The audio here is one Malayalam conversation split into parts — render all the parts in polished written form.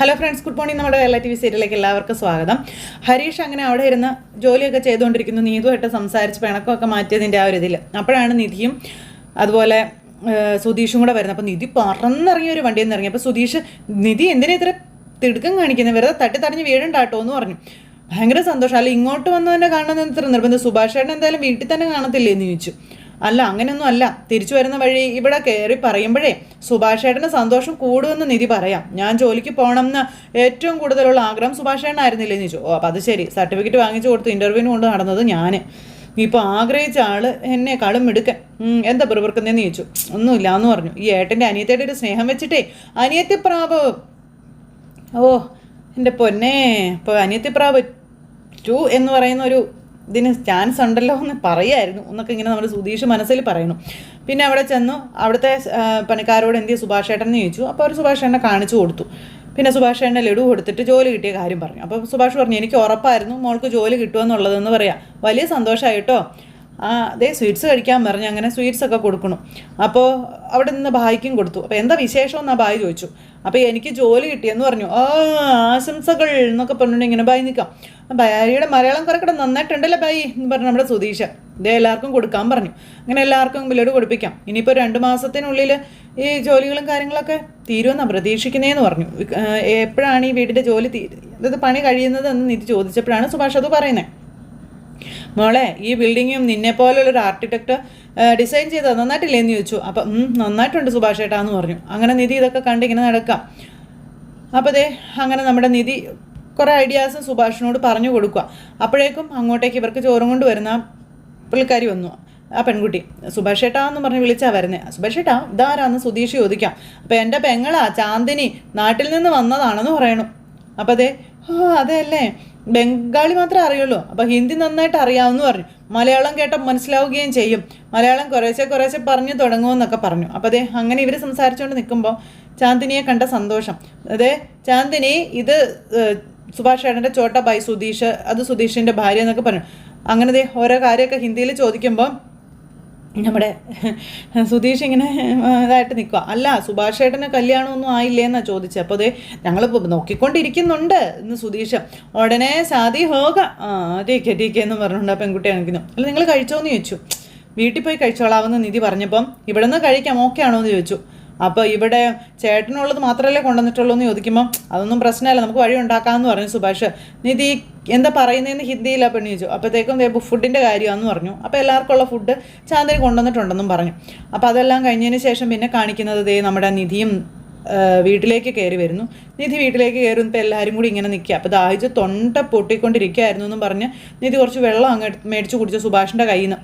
Hello friends, good morning. നമ്മുടെ കേരള TV സീരിയലിലേക്ക് എല്ലാവർക്കും സ്വാഗതം. ഹരീഷ് അങ്ങനെ അവിടെ ഇരുന്ന് ജോലിയൊക്കെ ചെയ്തുകൊണ്ടിരിക്കുന്നു. നീതുമായിട്ട് സംസാരിച്ച് പിണക്കമൊക്കെ മാറ്റിയതിൻ്റെ ആ ഒരു ഇതിൽ അപ്പോഴാണ് നിധിയും അതുപോലെ സുധീഷും കൂടെ വരുന്നത്. അപ്പോൾ നിധി പറന്നിറങ്ങിയ ഒരു വണ്ടിയിൽ നിന്ന് ഇറങ്ങി. അപ്പോൾ സുധീഷ്, നിധി എന്തിനാ ഇത്ര തിടുക്കം കാണിക്കുന്നത്, വെറുതെ തട്ടിത്തടഞ്ഞ് വീഴുണ്ടാട്ടോ എന്ന് പറഞ്ഞു. ഭയങ്കര സന്തോഷം. അല്ല, ഇങ്ങോട്ട് വന്നതിൻ്റെ കാണണമെന്ന് ഇത്ര നിർബന്ധം, സുഭാഷ് ചേട്ടൻ എന്തായാലും വീട്ടിൽ തന്നെ കാണത്തില്ലേ എന്ന് ചോദിച്ചു. അല്ല, അങ്ങനെയൊന്നും അല്ല, തിരിച്ചു വരുന്ന വഴി ഇവിടെ കയറി പറയുമ്പോഴേ സുഭാഷ് ചേട്ടന് സന്തോഷം കൂടുമെന്ന് നിധി പറയാം. ഞാൻ ജോലിക്ക് പോകണം എന്ന് ഏറ്റവും കൂടുതലുള്ള ആഗ്രഹം സുഭാഷ് ചേട്ടനായിരുന്നില്ലേ എന്ന് ചോദിച്ചു. അപ്പോൾ അത് ശരി, സർട്ടിഫിക്കറ്റ് വാങ്ങിച്ചു കൊടുത്ത് ഇൻ്റർവ്യൂവിന് കൊണ്ട് നടന്നത് ഞാൻ, ഇപ്പോൾ ആഗ്രഹിച്ച ആൾ എന്നെക്കാളും എടുക്കാൻ എന്താ പെറുപിറുക്കുന്നതെന്ന് ചോദിച്ചു. ഒന്നുമില്ല എന്ന് പറഞ്ഞു. ഈ ഏട്ടൻ്റെ അനിയത്തിയുടെ ഒരു സ്നേഹം വെച്ചിട്ടേ അനിയത്തിപ്രാവ്, ഓ എൻ്റെ പൊന്നെ, ഇപ്പോൾ അനിയത്തിപ്രാവ് 2 എന്ന് പറയുന്ന ഒരു ഇതിന് ചാൻസ് ഉണ്ടല്ലോ എന്ന് പറയായിരുന്നു എന്നൊക്കെ ഇങ്ങനെ നമ്മുടെ സുധീഷ് മനസ്സിൽ പറയുന്നു. പിന്നെ അവിടെ ചെന്നു അവിടുത്തെ പണിക്കാരോട് എന്തിയ സുഭാഷ് ചേട്ടൻ എന്ന് ചോദിച്ചു. അപ്പോൾ അവർ സുഭാഷ് ചേട്ടനെ കാണിച്ചു കൊടുത്തു. പിന്നെ സുഭാഷ് ചേട്ടനെ ലഡു കൊടുത്തിട്ട് ജോലി കിട്ടിയ കാര്യം പറഞ്ഞു. അപ്പോൾ സുഭാഷ് പറഞ്ഞു, എനിക്ക് ഉറപ്പായിരുന്നു മോൾക്ക് ജോലി കിട്ടുമെന്നുള്ളതെന്ന് പറയാം. വലിയ സന്തോഷമായിട്ടോ. അതേ സ്വീറ്റ്സ് കഴിക്കാൻ പറഞ്ഞു. അങ്ങനെ സ്വീറ്റ്സൊക്കെ കൊടുക്കണം. അപ്പോൾ അവിടെ നിന്ന് ഭായിക്കും കൊടുത്തു. അപ്പോൾ എന്താ വിശേഷം എന്നാ ഭായി ചോദിച്ചു. അപ്പോൾ എനിക്ക് ജോലി കിട്ടിയെന്ന് പറഞ്ഞു. ആശംസകൾ എന്നൊക്കെ പറഞ്ഞിട്ട് ഇങ്ങനെ ഭായി നിൽക്കാം. ഭാര്യയുടെ മലയാളം കുറക്കട നന്നായിട്ടുണ്ടല്ലോ ഭായി എന്ന് പറഞ്ഞു നമ്മുടെ സുധീഷ്. ഇതേ എല്ലാവർക്കും കൊടുക്കാൻ പറഞ്ഞു. അങ്ങനെ എല്ലാവർക്കും ബില്ലോട് കൊടുപ്പിക്കാം. ഇനിയിപ്പോൾ 2 മാസത്തിനുള്ളിൽ ഈ ജോലികളും കാര്യങ്ങളൊക്കെ തീരുമെന്നാണ് പ്രതീക്ഷിക്കുന്നതെന്ന് പറഞ്ഞു. എപ്പോഴാണ് ഈ വീടിൻ്റെ ജോലി അതായത് പണി കഴിയുന്നത് എന്ന് നിധി ചോദിച്ചപ്പോഴാണ് സുഭാഷ് അത് പറയുന്നത്. മോളെ, ഈ ബിൽഡിങ്ങും നിന്നെ പോലുള്ളൊരു ആർക്കിടെക്ട് ഡിസൈൻ ചെയ്തത് നന്നായിട്ടില്ലേ എന്ന് ചോദിച്ചു. അപ്പം നന്നായിട്ടുണ്ട് സുഭാഷ് ചേട്ടാന്ന് പറഞ്ഞു. അങ്ങനെ നിധി ഇതൊക്കെ കണ്ട് ഇങ്ങനെ നടക്കാം. അപ്പോൾ അങ്ങനെ നമ്മുടെ നിധി കുറേ ഐഡിയാസും സുഭാഷിനോട് പറഞ്ഞു കൊടുക്കുക. അപ്പോഴേക്കും അങ്ങോട്ടേക്ക് ഇവർക്ക് ചോറും കൊണ്ട് വരുന്ന പുള്ളിക്കാരി വന്നു. ആ പെൺകുട്ടി സുഭാഷ് ചേട്ടാ എന്ന് പറഞ്ഞ് വിളിച്ചാൽ വരുന്നത്. സുഭാഷ് ചേട്ടാ ഇതാരാന്ന് സുധീഷ് ചോദിക്കാം. അപ്പോൾ എൻ്റെ പെങ്ങളാ ചാന്ദിനി, നാട്ടിൽ നിന്ന് വന്നതാണെന്ന് പറയണു. അപ്പോൾ അതെ അല്ലേ, ബംഗാളി മാത്രമേ അറിയുള്ളൂ, അപ്പോൾ ഹിന്ദി നന്നായിട്ട് അറിയാമെന്ന് പറഞ്ഞു. മലയാളം കേട്ടാൽ മനസ്സിലാവുകയും ചെയ്യും, മലയാളം കുറേശ്ശെ പറഞ്ഞു തുടങ്ങുമെന്നൊക്കെ പറഞ്ഞു. അപ്പോൾ അങ്ങനെ ഇവർ സംസാരിച്ചുകൊണ്ട് നിൽക്കുമ്പോൾ ചാന്ദിനിയെ കണ്ട സന്തോഷം. ചാന്ദിനി, ഇത് സുഭാഷ് ചേട്ടൻ്റെ ചോട്ട ബൈ സുധീഷ്, അത് സുധീഷിൻ്റെ ഭാര്യ എന്നൊക്കെ പറഞ്ഞു. അങ്ങനെ ഓരോ കാര്യമൊക്കെ ഹിന്ദിയിൽ ചോദിക്കുമ്പോൾ നമ്മുടെ സുധീഷ് ഇങ്ങനെ ഇതായിട്ട് നിൽക്കുക. അല്ല, സുഭാഷ് ചേട്ടന് കല്യാണമൊന്നും ആയില്ലേ എന്നാണ് ചോദിച്ചത്. അപ്പോൾ ഞങ്ങളിപ്പോൾ നോക്കിക്കൊണ്ടിരിക്കുന്നുണ്ട് എന്ന് സുധീഷ്. ഉടനെ ശാദി ഹോക, ടീക്കെ എന്ന് പറഞ്ഞുകൊണ്ട് ആ പെൺകുട്ടി കാണിക്കുന്നു. അല്ല, നിങ്ങൾ കഴിച്ചോന്ന് ചോദിച്ചു. വീട്ടിൽ പോയി കഴിച്ചോളാമെന്ന് നിധി പറഞ്ഞപ്പം ഇവിടെ നിന്ന് കഴിക്കാം ഓക്കെ ആണോ എന്ന് ചോദിച്ചു. അപ്പോൾ ഇവിടെ ചേട്ടനുള്ളത് മാത്രമല്ലേ കൊണ്ടുവന്നിട്ടുള്ളൂ എന്ന് ചോദിക്കുമ്പം അതൊന്നും പ്രശ്നമല്ല, നമുക്ക് വഴി ഉണ്ടാക്കാമെന്ന് പറഞ്ഞു സുഭാഷ്. നിധി എന്താ പറയുന്നതെന്ന് ഹിന്ദിയിലാണ് പെണ്ണ് ചോദിച്ചു. അപ്പോഴത്തേക്കും ഫുഡിൻ്റെ കാര്യമാണെന്ന് പറഞ്ഞു. അപ്പോൾ എല്ലാവർക്കുള്ള ഫുഡ് ചാന്ദിനി കൊണ്ടുവന്നിട്ടുണ്ടെന്നും പറഞ്ഞു. അപ്പോൾ അതെല്ലാം കഴിഞ്ഞതിന് ശേഷം പിന്നെ കാണിക്കുന്നത് നമ്മുടെ നിധിയും വീട്ടിലേക്ക് കയറി വരുന്നു. നിധി വീട്ടിലേക്ക് കയറുമ്പോൾ എല്ലാവരും കൂടി ഇങ്ങനെ നിൽക്കുക. അപ്പോൾ ദാഹിച്ച് തൊണ്ട പൊട്ടിക്കൊണ്ടിരിക്കുകയായിരുന്നു എന്നും പറഞ്ഞ് നിധി കുറച്ച് വെള്ളം അങ്ങ് മേടിച്ച് കുടിച്ചു സുഭാഷിൻ്റെ കയ്യിൽ നിന്ന്.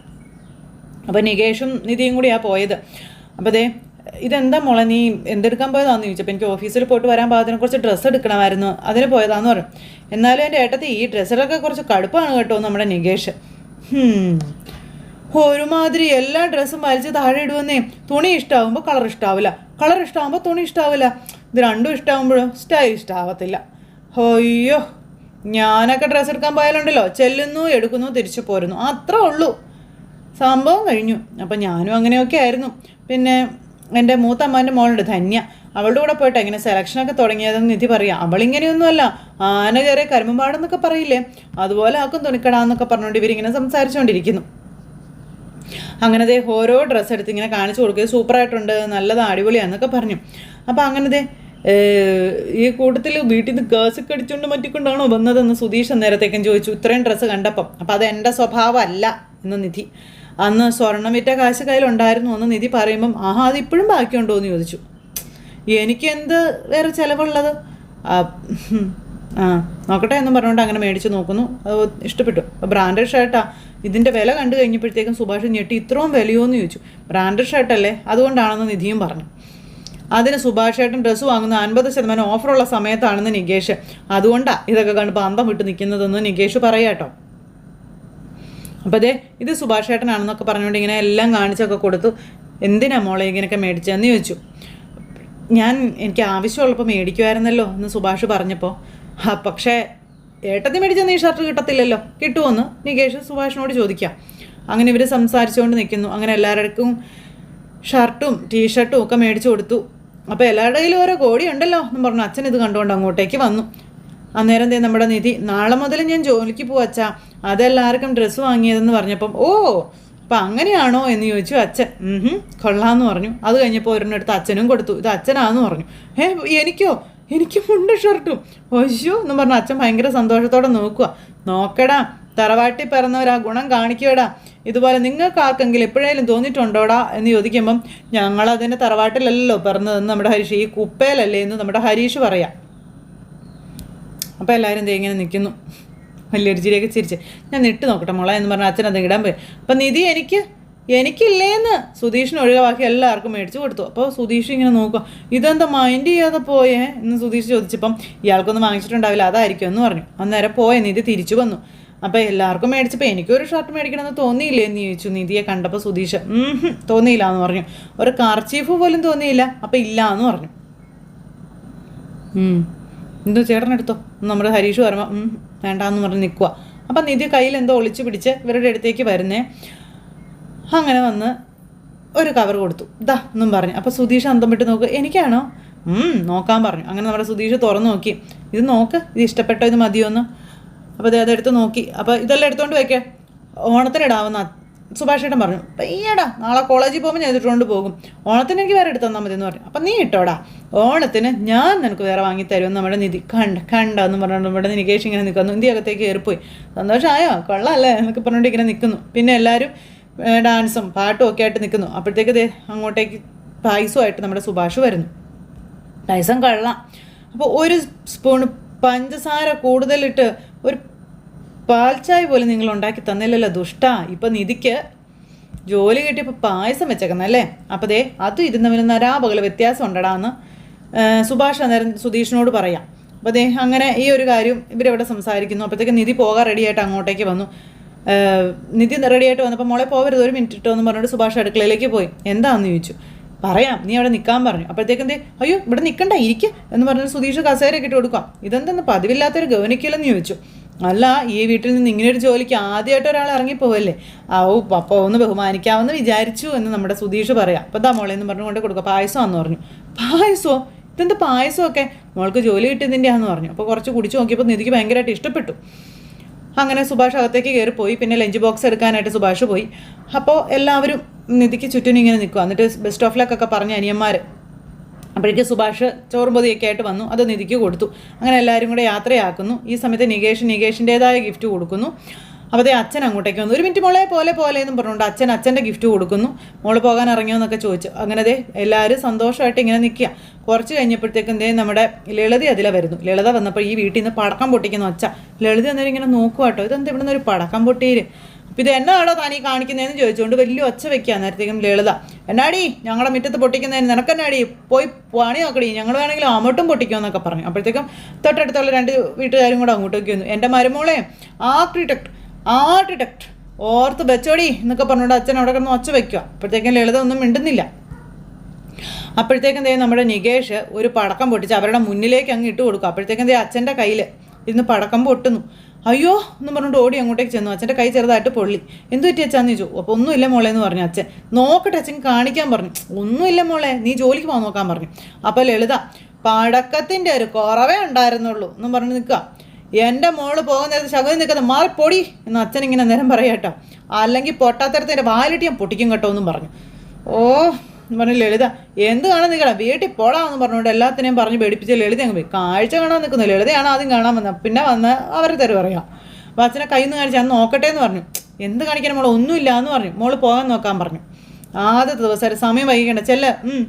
അപ്പോൾ നികേഷും നിധിയും കൂടിയാണ് പോയത്. അപ്പോൾ ഇതെന്താ മോളെ, നീ എന്തെടുക്കാൻ പോയതാണെന്ന് ചോദിച്ചപ്പോൾ എനിക്ക് ഓഫീസിൽ പോയിട്ട് വരാൻ പാകത്തിന് കുറച്ച് ഡ്രസ്സ് എടുക്കണമായിരുന്നു, അതിന് പോയതാന്ന് പറയും. എന്നാലും എൻ്റെ ഏട്ടത്തി ഈ ഡ്രസ്സിലൊക്കെ കുറച്ച് കടുപ്പാണ് കേട്ടോ നമ്മുടെ നികേഷ്. ഒരുമാതിരി എല്ലാ ഡ്രസ്സും വലിച്ച് താഴെ ഇടുവന്നേ. തുണി ഇഷ്ടമാകുമ്പോൾ കളർ ഇഷ്ടാവില്ല, കളർ ഇഷ്ടമാകുമ്പോൾ തുണി ഇഷ്ടാവില്ല, ഇത് രണ്ടും ഇഷ്ടമാകുമ്പോഴും സ്റ്റൈൽ ഇഷ്ടാവത്തില്ല. അയ്യോ, ഞാനൊക്കെ ഡ്രസ്സ് എടുക്കാൻ പോയാലുണ്ടല്ലോ, ചെല്ലുന്നു എടുക്കുന്നു തിരിച്ചു പോരുന്നു, അത്രേ ഉള്ളൂ, സംഭവം കഴിഞ്ഞു. അപ്പം ഞാനും അങ്ങനെയൊക്കെ ആയിരുന്നു. പിന്നെ എൻ്റെ മൂത്തമ്മൻ്റെ മോളുണ്ട് ധന്യ, അവളുടെ കൂടെ പോയിട്ട് ഇങ്ങനെ സെലക്ഷനൊക്കെ തുടങ്ങിയതെന്ന് നിധി പറയാം. അവളിങ്ങനെയൊന്നുമല്ല, ആന കയറിയ കരിമ്പാടെന്നൊക്കെ പറയില്ലേ, അതുപോലെ ആക്കും തുണിക്കടാന്നൊക്കെ പറഞ്ഞുകൊണ്ട് ഇവരിങ്ങനെ സംസാരിച്ചുകൊണ്ടിരിക്കുന്നു. അങ്ങനെ ഓരോ ഡ്രസ്സ് എടുത്ത് ഇങ്ങനെ കാണിച്ചു കൊടുക്കുക, സൂപ്പറായിട്ടുണ്ട്, നല്ലതാണ്, അടിപൊളിയാന്നൊക്കെ പറഞ്ഞു. അപ്പോൾ അങ്ങനെ ഈ കൂട്ടത്തിൽ വീട്ടിൽ നിന്ന് ഗേൾസൊക്കെ അടിച്ചുകൊണ്ട് മറ്റിക്കൊണ്ടാണോ വന്നതെന്ന് സുധീഷ് നേരത്തേക്കും ചോദിച്ചു ഇത്രയും ഡ്രസ്സ് കണ്ടപ്പം. അപ്പോൾ അത് എൻ്റെ സ്വഭാവമല്ല എന്ന് നിധി. അന്ന് സ്വർണം വിറ്റ കാശ് കയ്യിലുണ്ടായിരുന്നു എന്ന് നിധി പറയുമ്പം അതിപ്പോഴും ബാക്കിയുണ്ടോ എന്ന് ചോദിച്ചു. എനിക്കെന്ത് വേറെ ചിലവുള്ളത്, നോക്കട്ടെ എന്നും പറഞ്ഞുകൊണ്ട് അങ്ങനെ മേടിച്ച് നോക്കുന്നു. അത് ഇഷ്ടപ്പെട്ടു. ബ്രാൻഡഡ് ഷർട്ടാ, ഇതിൻ്റെ വില കണ്ടു കഴിഞ്ഞപ്പോഴത്തേക്കും സുഭാഷ് ഞെട്ടി, ഇത്രയും വിലയോ എന്ന് ചോദിച്ചു. ബ്രാൻഡഡ് ഷർട്ടല്ലേ, അതുകൊണ്ടാണെന്ന് നിധിയും പറഞ്ഞു. അതിന് സുഭാഷ് ചേട്ടൻ ഡ്രസ്സ് വാങ്ങുന്ന 50% ഓഫറുള്ള സമയത്താണെന്ന് നികേഷ്, അതുകൊണ്ടാണ് ഇതൊക്കെ കണ്ടപ്പോൾ അന്തം വിട്ട് നിൽക്കുന്നതെന്ന് നികേഷ് പറയാട്ടോ. അപ്പോൾ ഇത് സുഭാഷ് ചേട്ടനാണെന്നൊക്കെ പറഞ്ഞുകൊണ്ട് ഇങ്ങനെ എല്ലാം കാണിച്ചൊക്കെ കൊടുത്തു. എന്തിനാ മോളെ ഇങ്ങനെയൊക്കെ മേടിച്ചതെന്ന് ചോദിച്ചു. എനിക്ക് ആവശ്യമുള്ളപ്പോൾ മേടിക്കുമായിരുന്നല്ലോ എന്ന് സുഭാഷ് പറഞ്ഞപ്പോൾ. പക്ഷേ ഏട്ടത്തി മേടിച്ചെന്ന് ഈ ഷർട്ട് കിട്ടത്തില്ലല്ലോ, കിട്ടുമോയെന്ന് നികേഷ് സുഭാഷിനോട് ചോദിക്കാം. അങ്ങനെ ഇവർ സംസാരിച്ചുകൊണ്ട് നിൽക്കുന്നു. അങ്ങനെ എല്ലാവർക്കും ഷർട്ടും ടീഷർട്ടും ഒക്കെ മേടിച്ചു കൊടുത്തു. അപ്പോൾ എല്ലാവരുടെ കയ്യിലും ഓരോ കോടി ഉണ്ടല്ലോ എന്ന് പറഞ്ഞു അച്ഛൻ ഇത് കണ്ടുകൊണ്ട് അങ്ങോട്ടേക്ക് വന്നു. അന്നേരം എന്തേ നമ്മുടെ നിധി, നാളെ മുതൽ ഞാൻ ജോലിക്ക് പോവാ അച്ഛാ, അതെല്ലാവർക്കും ഡ്രസ്സ് വാങ്ങിയതെന്ന് പറഞ്ഞപ്പം ഓ അപ്പം അങ്ങനെയാണോ എന്ന് ചോദിച്ചു അച്ഛൻ. കൊള്ളാമെന്ന് പറഞ്ഞു. അത് കഴിഞ്ഞപ്പോൾ ഒരെണ്ണെടുത്ത് അച്ഛനും കൊടുത്തു. ഇത് അച്ഛനാന്ന് പറഞ്ഞു. എനിക്കോ? എനിക്ക് മുണ്ട് ഷർട്ടും ഒയ്യോ എന്ന് പറഞ്ഞു അച്ഛൻ ഭയങ്കര സന്തോഷത്തോടെ നോക്കടാ, തറവാട്ടിൽ പിറന്നവരാ ഗുണം കാണിക്കുവടാ. ഇതുപോലെ നിങ്ങൾക്ക് ആർക്കെങ്കിലും എപ്പോഴേലും തോന്നിയിട്ടുണ്ടോടാ എന്ന് ചോദിക്കുമ്പം ഞങ്ങളതിൻ്റെ തറവാട്ടിലല്ലോ പിറന്നതെന്ന് നമ്മുടെ ഹരീഷ്, ഈ കുപ്പയിലല്ലേ എന്ന് നമ്മുടെ ഹരീഷ് പറയാം. അപ്പോൾ എല്ലാവരും ദേ ഇങ്ങനെ നിൽക്കുന്നു, വലിയൊരു ചിരിയൊക്കെ ചിരിച്ച്. ഞാൻ നിട്ട് നോക്കട്ടെ മോളെ എന്ന് പറഞ്ഞാൽ അച്ഛൻ അത് ഇടാൻ പോയി. അപ്പം നിധി എനിക്കില്ലേന്ന് സുധീഷിന് ഒഴിവാക്കി എല്ലാവർക്കും മേടിച്ചു കൊടുത്തു. അപ്പോൾ സുധീഷ് ഇങ്ങനെ നോക്കുക, ഇതെന്താ മൈൻഡ് ചെയ്യാതെ പോയേ എന്ന് സുധീഷ് ചോദിച്ചപ്പം ഇയാൾക്കൊന്നും വാങ്ങിച്ചിട്ടുണ്ടാവില്ല, അതായിരിക്കും എന്ന് പറഞ്ഞു. അന്നേരം പോയ നിധി തിരിച്ചു വന്നു. അപ്പോൾ എല്ലാവർക്കും മേടിച്ചപ്പോൾ എനിക്കൊരു ഷർട്ട് മേടിക്കണമെന്ന് തോന്നിയില്ലേ എന്ന് ചോദിച്ചു. നിധിയെ കണ്ടപ്പോൾ സുധീഷ് തോന്നിയില്ല എന്ന് പറഞ്ഞു. ഒരു കർച്ചീഫ് പോലും തോന്നിയില്ല. അപ്പം ഇല്ല എന്ന് പറഞ്ഞു. എന്തോ ചേട്ടനെടുത്തോ നമ്മുടെ ഹരീഷ് പറയുമ്പോൾ വേണ്ടാന്ന് പറഞ്ഞ് നിൽക്കുക. അപ്പം നിധി കയ്യിൽ എന്തോ ഒളിച്ച് പിടിച്ച് ഇവരുടെ അടുത്തേക്ക് വരുന്നേ. അങ്ങനെ വന്ന് ഒരു കവർ കൊടുത്തു, ഇതാ എന്നും പറഞ്ഞു. അപ്പോൾ സുധീഷ് അന്തം വിട്ട് നോക്ക്, എനിക്കാണോ? നോക്കാൻ പറഞ്ഞു. അങ്ങനെ നമ്മുടെ സുധീഷ് തുറന്നു നോക്കി, ഇത് നോക്ക്, ഇത് ഇഷ്ടപ്പെട്ടോ, ഇത് മതിയോന്ന്. അപ്പോൾ അതെടുത്ത് നോക്കി. അപ്പോൾ ഇതെല്ലാം എടുത്തുകൊണ്ട് വയ്ക്കേ, ഓണത്തിനിടാവുന്ന സുഭാഷ് ഏട്ടൻ പറഞ്ഞു. പയ്യടാ, നാളെ കോളേജിൽ പോകുമ്പോൾ ഞാൻ ഇതിട്ടുകൊണ്ട് പോകും, ഓണത്തിന് എനിക്ക് വേറെ എടുത്ത് തന്നാൽ മതി എന്ന് പറഞ്ഞു. അപ്പം നീ ഇട്ടോടാ, ഓണത്തിന് ഞാൻ നിനക്ക് വേറെ വാങ്ങിത്തരുമെന്ന് നമ്മുടെ നിധി. കണ്ട എന്ന് പറഞ്ഞുകൊണ്ട് നമ്മുടെ നികേഷ് ഇങ്ങനെ നിൽക്കുന്നു. ഇന്ത്യ അകത്തേക്ക് കയറിപ്പോയി. സന്തോഷമായോ? കൊള്ളാമല്ലേ എന്നൊക്കെ പറഞ്ഞുകൊണ്ട് ഇങ്ങനെ നിൽക്കുന്നു. പിന്നെ എല്ലാവരും ഡാൻസും പാട്ടും ഒക്കെ ആയിട്ട് നിൽക്കുന്നു. അപ്പോഴത്തേക്ക് അങ്ങോട്ടേക്ക് പായസമായിട്ട് നമ്മുടെ സുഭാഷ് വരുന്നു. പായസം കൊള്ളാം. അപ്പോൾ ഒരു സ്പൂൺ പഞ്ചസാര കൂടുതലിട്ട് ഒരു പാൽച്ചായ പോലും നിങ്ങൾ ഉണ്ടാക്കി തന്നില്ലല്ലോ ദുഷ്ടാ. ഇപ്പം നിധിക്ക് ജോലി കിട്ടിയപ്പോൾ പായസം വെച്ചേക്കുന്നല്ലേ. അപ്പോൾ അതും ഇരുന്നവന് നരാപകല വ്യത്യാസം ഉണ്ടടാ എന്ന് സുഭാഷ് അന്നേരം സുധീഷിനോട് പറയാം. അപ്പോൾ അങ്ങനെ ഈ ഒരു കാര്യം ഇവരവിടെ സംസാരിക്കുന്നു. അപ്പോഴത്തേക്ക് നിധി പോകാൻ റെഡിയായിട്ട് അങ്ങോട്ടേക്ക് വന്നു. നിധി റെഡിയായിട്ട് വന്നപ്പോൾ മോളെ പോകരുത്, ഒരു മിനിറ്റ് ഇട്ടോ എന്ന് പറഞ്ഞിട്ട് സുഭാഷ് അടുക്കളയിലേക്ക് പോയി. എന്താണെന്ന് ചോദിച്ചു. പറയാം, നീ അവിടെ നിൽക്കാൻ പറഞ്ഞു. അപ്പോഴത്തേക്കും അയ്യോ ഇവിടെ നിൽക്കണ്ട, ഇരിക്കുക എന്ന് പറഞ്ഞിട്ട് സുധീഷ് കസേരയൊക്കെ ഇട്ട് കൊടുക്കാം. ഇതെന്തെന്ന് പതിവില്ലാത്തൊരു ഗവനിക്കില്ലെന്ന് ചോദിച്ചു. അല്ല, ഈ വീട്ടിൽ നിന്ന് ഇങ്ങനെയൊരു ജോലിക്ക് ആദ്യമായിട്ട് ഒരാൾ ഇറങ്ങിപ്പോവല്ലേ, അപ്പോൾ ഒന്ന് ബഹുമാനിക്കാമെന്ന് വിചാരിച്ചു എന്ന് നമ്മുടെ സുധീഷ് പറയാം. അപ്പോൾ ദാ മോളെ എന്ന് പറഞ്ഞുകൊണ്ട് കൊടുക്കുക, പായസമാണെന്ന് പറഞ്ഞു. പായസമോ? ഇതെന്താ പായസമൊക്കെ? മോൾക്ക് ജോലി കിട്ടിയതിൻ്റെയാണെന്ന് പറഞ്ഞു. അപ്പോൾ കുറച്ച് കുടിച്ചു നോക്കിയപ്പോൾ നിധിക്ക് ഭയങ്കരമായിട്ട് ഇഷ്ടപ്പെട്ടു. അങ്ങനെ സുഭാഷ് അകത്തേക്ക് കയറിപ്പോയി. പിന്നെ ലഞ്ച് ബോക്സ് എടുക്കാനായിട്ട് സുഭാഷ് പോയി. അപ്പോൾ എല്ലാവരും നിധിക്ക് ചുറ്റിനും ഇങ്ങനെ നിൽക്കുക. എന്നിട്ട് ബെസ്റ്റ് ഓഫ് ലക്കൊക്കെ പറഞ്ഞ അനിയന്മാർ. അപ്പോഴേക്ക് സുഭാഷ് ചോറും പൊതിയൊക്കെ ആയിട്ട് വന്നു. അത് നിധിക്ക് കൊടുത്തു. അങ്ങനെ എല്ലാവരും കൂടെ യാത്രയാക്കുന്നു. ഈ സമയത്ത് നികേഷിൻ്റേതായ ഗിഫ്റ്റ് കൊടുക്കുന്നു. അപ്പോൾ അച്ഛൻ അങ്ങോട്ടേക്ക് വന്നു. ഒരു മിനിറ്റ് മോളെ പോലെ എന്നും പറഞ്ഞുകൊണ്ട് അച്ഛൻ്റെ ഗിഫ്റ്റ് കൊടുക്കുന്നു. മോള് പോകാൻ ഇറങ്ങിയോ എന്നൊക്കെ ചോദിച്ചു. അങ്ങനെ എല്ലാവരും സന്തോഷമായിട്ട് ഇങ്ങനെ നിൽക്കുക. കുറച്ച് കഴിഞ്ഞപ്പോഴത്തേക്കും നമ്മുടെ ലളിത അതിലെ വരുന്നു. ലളിത വന്നപ്പോൾ ഈ വീട്ടിൽ നിന്ന് പടക്കം പൊട്ടിക്കുന്നു അച്ഛ. ലളിത അന്നേരം ഇങ്ങനെ നോക്കുക കേട്ടോ, ഇതെന്താ ഇവിടെ നിന്ന് ഒരു പടക്കം പൊട്ടിയിൽ, അപ്പോൾ ഇത് എന്നാണോ താനീ കാണിക്കുന്നതെന്ന് ചോദിച്ചുകൊണ്ട് വലിയ ഒച്ച വെക്കുക. അന്നേരത്തേക്കും ലളിത, എന്നാടി ഞങ്ങളുടെ മുറ്റത്ത് പൊട്ടിക്കുന്നതിന് നിനക്കെന്നാടി, പോയി പണി നോക്കടി, ഞങ്ങൾ വേണമെങ്കിൽ അങ്ങോട്ടും പൊട്ടിക്കുമെന്നൊക്കെ പറഞ്ഞു. അപ്പോഴത്തേക്കും തൊട്ടടുത്തുള്ള 2 വീട്ടുകാരും കൂടെ അങ്ങോട്ടേക്ക് വന്നു. എൻ്റെ മരുമോളെ ആർക്കിടെക്ട് ഓർത്ത് വെച്ചോടി എന്നൊക്കെ പറഞ്ഞുകൊണ്ട് അച്ഛൻ അവിടെ കിടന്ന് ഒച്ച വയ്ക്കുക. അപ്പോഴത്തേക്കും ലളിത ഒന്നും മിണ്ടുന്നില്ല. അപ്പോഴത്തേക്കും നമ്മുടെ നികേഷ് ഒരു പടക്കം പൊട്ടിച്ച് അവരുടെ മുന്നിലേക്ക് അങ്ങ് ഇട്ട് കൊടുക്കുക. അപ്പോഴത്തേക്കും അച്ഛൻ്റെ കയ്യിൽ ഇരുന്ന് പടക്കം പൊട്ടുന്നു. അയ്യോ എന്ന് പറഞ്ഞുകൊണ്ട് ഓടി അങ്ങോട്ടേക്ക് ചെന്നു. അച്ഛൻ്റെ കൈ ചെറുതായിട്ട് പൊള്ളി. എന്ത് പറ്റി അച്ഛാന്ന് ചോദിച്ചു. അപ്പോൾ ഒന്നുമില്ല മോളെ എന്ന് പറഞ്ഞു അച്ഛൻ. നോക്കട്ടെ അച്ഛൻ കാണിക്കാൻ പറഞ്ഞു. ഒന്നുമില്ല മോളെ, നീ ജോലിക്ക് പോകാൻ നോക്കാൻ പറഞ്ഞു. അപ്പോൾ ലളിത, പടക്കത്തിൻ്റെ ഒരു കുറവേ ഉണ്ടായിരുന്നുള്ളൂ എന്നും പറഞ്ഞ് നിൽക്കുക. എൻ്റെ മോള് പോകുന്ന നേരത്ത് ശകുനി നിൽക്കുന്നത് മാറിപ്പൊടി എന്ന് അച്ഛൻ ഇങ്ങനെ നേരം പറയാം കേട്ടോ, അല്ലെങ്കിൽ പൊട്ടാത്തരത്തിൻ്റെ വാലിട്ട് ഞാൻ പൊട്ടിക്കും കേട്ടോ എന്നും പറഞ്ഞു. ഓ എന്ന് പറഞ്ഞു ലളിത, എന്ത് കാണാൻ നിൽക്കണം, വീട്ടിൽ പോടാമെന്ന് പറഞ്ഞുകൊണ്ട് എല്ലാത്തിനെയും പറഞ്ഞ് പേടിപ്പിച്ച് ലളിത അങ്ങ് പോയി. കാഴ്ച കാണാൻ നിൽക്കുന്നു. ലളിതയാണ് ആദ്യം കാണാൻ വന്നത്. പിന്നെ വന്ന് അവർ പറയാം. അപ്പോൾ അച്ഛനെ കയ്യിൽ നിന്ന് കാണിച്ച് അന്ന് നോക്കട്ടെ എന്ന് പറഞ്ഞു. എന്ത് കാണിക്കണം മോൾ, ഒന്നുമില്ല എന്ന് പറഞ്ഞു. മോള് പോകാൻ നോക്കാൻ പറഞ്ഞു. ആദ്യത്തെ ദിവസം സമയം വൈകിക്കണ്ട,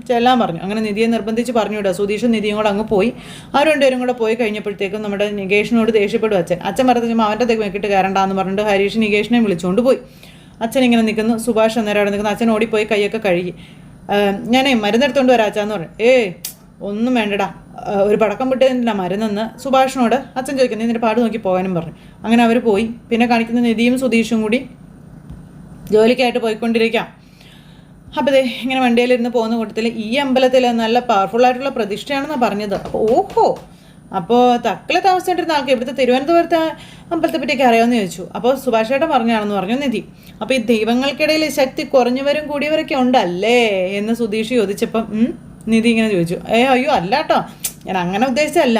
ചെല്ലാൻ പറഞ്ഞു. അങ്ങനെ നിധിയെ നിർബന്ധിച്ച് പറഞ്ഞു വിടുക. സുധീഷും നിധിയും കൂടെ അങ്ങ് പോയി. അവർ 2 പേരും കൂടെ പോയി കഴിഞ്ഞപ്പോഴത്തേക്കും നമ്മുടെ നികേഷിനോട് ദേഷ്യപ്പെടും അച്ഛൻ പറഞ്ഞ അവൻ്റെ വെക്കിട്ട് കയറണ്ടാന്ന് പറഞ്ഞിട്ട് ഹരീഷ് നികേഷിനെ വിളിച്ചുകൊണ്ട് പോയി. അച്ഛൻ ഇങ്ങനെ നിൽക്കുന്നു. സുഭാഷ് അന്നേരം അവിടെ നിൽക്കുന്നു. അച്ഛൻ ഓടിപ്പോയി കൈയൊക്കെ കഴുകി. ഞാനേ മരുന്നെടുത്തുകൊണ്ട് വരാച്ചാന്ന് പറഞ്ഞു. ഒന്നും വേണ്ടടാ, ഒരു പടക്കം പൊട്ടിയതിൻ്റെ മരുന്നെന്ന് സുഭാഷിനോട് അച്ഛൻ ചോദിക്കുന്നു. ഇതിൻ്റെ പാട് നോക്കി പോകാനും പറഞ്ഞു. അങ്ങനെ അവർ പോയി. പിന്നെ കാണിക്കുന്ന നിധിയും സുധീഷും കൂടി ജോലിക്കായിട്ട് പോയിക്കൊണ്ടിരിക്കാം. അപ്പോൾ ഇങ്ങനെ വണ്ടിയിലിരുന്ന് പോകുന്ന കൂട്ടത്തിൽ ഈ അമ്പലത്തിൽ നല്ല പവർഫുള്ളായിട്ടുള്ള പ്രതിഷ്ഠയാണെന്നാണ് പറഞ്ഞത്. അപ്പോൾ ഓഹോ, അപ്പോൾ തക്കളെ താമസിച്ചിട്ടിരുന്ന ആൾക്ക് ഇവിടുത്തെ തിരുവനന്തപുരത്തെ അമ്പലത്തെ പറ്റിയൊക്കെ അറിയാമെന്ന് ചോദിച്ചു. അപ്പോൾ സുഭാഷ് ചേട്ടൻ പറഞ്ഞാണെന്ന് പറഞ്ഞു നിധി. അപ്പോൾ ഈ ദൈവങ്ങൾക്കിടയിൽ ശക്തി കുറഞ്ഞവരും കൂടിയവരൊക്കെ ഉണ്ടല്ലേ എന്ന് സുധീഷ് ചോദിച്ചപ്പം നിധി ഇങ്ങനെ ചോദിച്ചു. അയ്യോ അല്ല കേട്ടോ, ഞാൻ അങ്ങനെ ഉദ്ദേശിച്ചല്ല,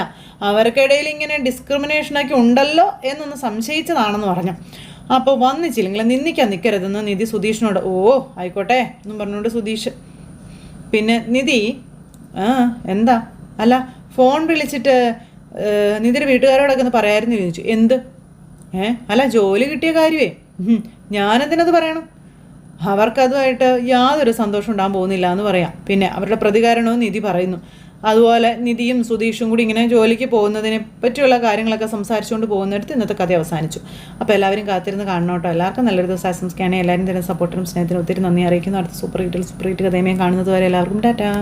അവർക്കിടയിൽ ഇങ്ങനെ ഡിസ്ക്രിമിനേഷനൊക്കെ ഉണ്ടല്ലോ എന്നൊന്ന് സംശയിച്ചതാണെന്ന് പറഞ്ഞു. അപ്പോൾ വന്നിച്ചില്ലെങ്കിൽ നിന്ദിക്കാൻ നിൽക്കരുതെന്ന് നിധി സുധീഷിനോട്. ഓ ആയിക്കോട്ടെ എന്നും പറഞ്ഞുകൊണ്ട് സുധീഷ്. പിന്നെ നിധി എന്താ, അല്ല ഫോൺ വിളിച്ചിട്ട് നിധിയുടെ വീട്ടുകാരോടൊക്കെ ഒന്ന് പറയാമായിരുന്നു ചോദിച്ചു. എന്ത്? അല്ല ജോലി കിട്ടിയ കാര്യമേ. ഞാനെന്തിനത് പറയണം? അവർക്കതുമായിട്ട് യാതൊരു സന്തോഷം ഉണ്ടാകാൻ പോകുന്നില്ല എന്ന് പറയാം. പിന്നെ അവരുടെ പ്രതികരണവും നിധി പറയുന്നു. അതുപോലെ നിധിയും സുധീഷും കൂടി ഇങ്ങനെ ജോലിക്ക് പോകുന്നതിനെ പറ്റിയുള്ള കാര്യങ്ങളൊക്കെ സംസാരിച്ചുകൊണ്ട് പോകുന്നിടത്ത് ഇന്നത്തെ കഥ അവസാനിച്ചു. അപ്പോൾ എല്ലാവരും കാത്തിരുന്ന് കാണണം കേട്ടോ. എല്ലാവർക്കും നല്ലൊരു ദിവസം ആശംസിക്കുകയാണെങ്കിൽ എല്ലാവരും തന്നെ സപ്പോർട്ടിനും സ്നേഹത്തിനും ഒത്തിരി നന്ദി അറിയിക്കുന്നു. അടുത്ത സൂപ്പർ ഹിറ്റ് കഥയുമേ കാണുന്നത് വരെ എല്ലാവർക്കും ടാറ്റാ.